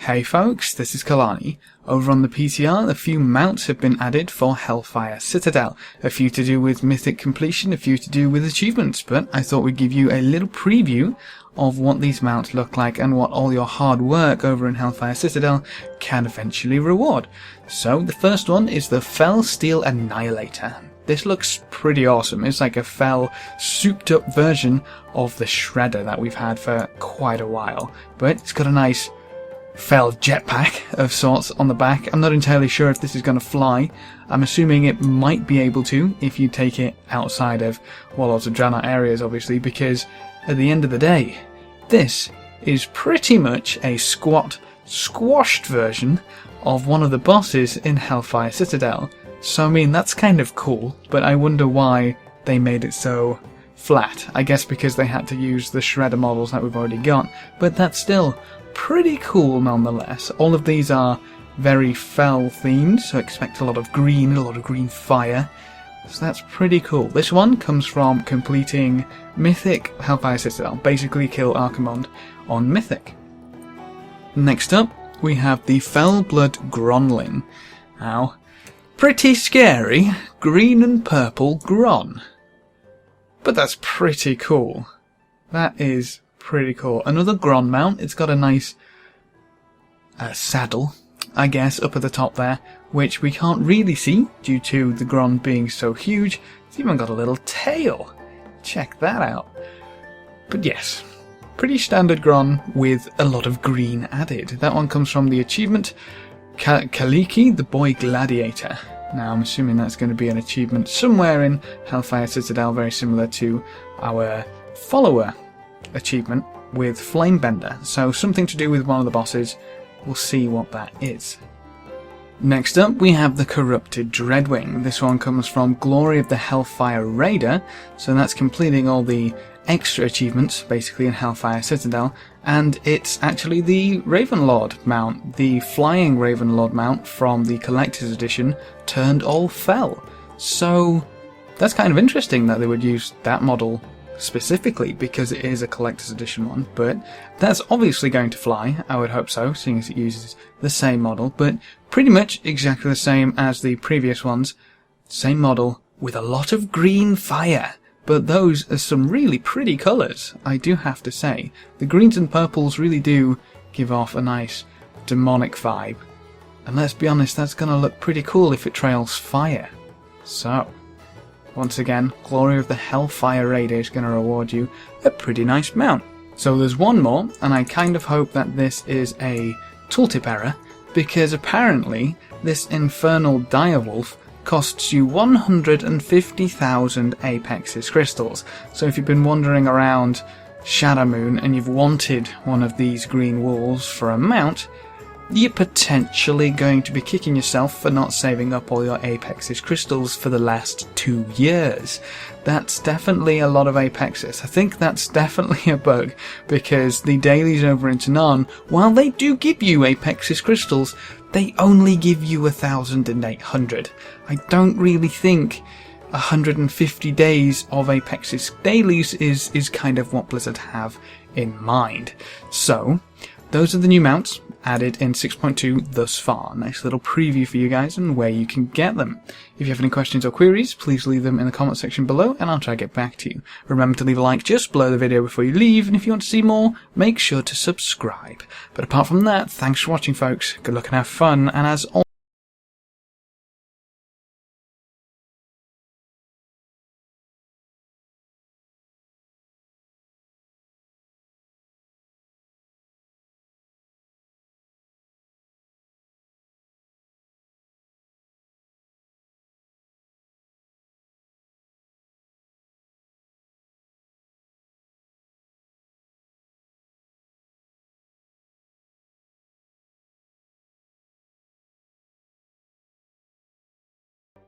Hey folks, this is Kalani. Over on the PTR, a few mounts have been added for Hellfire Citadel. A few to do with mythic completion, a few to do with achievements, but I thought we'd give you a little preview of what these mounts look like and what all your hard work over in Hellfire Citadel can eventually reward. So the first one is the Fel Steel Annihilator. This looks pretty awesome. It's like a Fel souped up version of the Shredder that we've had for quite a while, but it's got a nice Fel jetpack of sorts on the back. I'm not entirely sure if this is going to fly. I'm assuming it might be able to if you take it outside of Warlords of Draenor areas, obviously, because at the end of the day, this is pretty much a squashed version of one of the bosses in Hellfire Citadel. So I mean, that's kind of cool, but I wonder why they made it so flat. I guess because they had to use the Shredder models that we've already got, but that's still pretty cool nonetheless. All of these are very Fel themed, so expect a lot of green fire. So that's pretty cool. This one comes from completing Mythic Hellfire Citadel, basically kill Archimonde on Mythic. Next up, we have the Fel Blood Grumbling. Now, pretty scary, green and purple Gron. But that's pretty cool. That is pretty cool. Another Gron mount. It's got a nice saddle, I guess, up at the top there, which we can't really see due to the Gron being so huge. It's even got a little tail. Check that out. But yes, pretty standard Gron with a lot of green added. That one comes from the achievement Kaliki, the Boy Gladiator. Now I'm assuming that's going to be an achievement somewhere in Hellfire Citadel, very similar to our follower achievement with Flamebender. So something to do with one of the bosses. We'll see what that is. Next up, we have the Corrupted Dreadwing. This one comes from Glory of the Hellfire Raider, so that's completing all the extra achievements, basically, in Hellfire Citadel, and it's actually the Ravenlord mount, the Flying Ravenlord mount from the Collector's Edition, turned all Fel. So that's kind of interesting that they would use that model specifically, because it is a Collector's Edition one, but that's obviously going to fly, I would hope so, seeing as it uses the same model, but pretty much exactly the same as the previous ones, same model, with a lot of green fire. But those are some really pretty colours, I do have to say. The greens and purples really do give off a nice demonic vibe. And let's be honest, that's going to look pretty cool if it trails fire. So, once again, Glory of the Hellfire Raider is going to reward you a pretty nice mount. So there's one more, and I kind of hope that this is a tooltip error, because apparently this Infernal Direwolf costs you 150,000 Apex's crystals. So if you've been wandering around Shadowmoon and you've wanted one of these green wolves for a mount, you're potentially going to be kicking yourself for not saving up all your Apex's crystals for the last 2 years. That's definitely a lot of Apexes. I think that's definitely a bug, because the dailies over in Tanan, while they do give you Apex's crystals, they only give you 1,800. I don't really think 150 days of Apex's dailies is kind of what Blizzard have in mind. So, those are the new mounts added in 6.2 thus far. Nice little preview for you guys and where you can get them. If you have any questions or queries, please leave them in the comment section below and I'll try to get back to you. Remember to leave a like just below the video before you leave, and if you want to see more, make sure to subscribe. But apart from that, thanks for watching folks, good luck and have fun, and as always,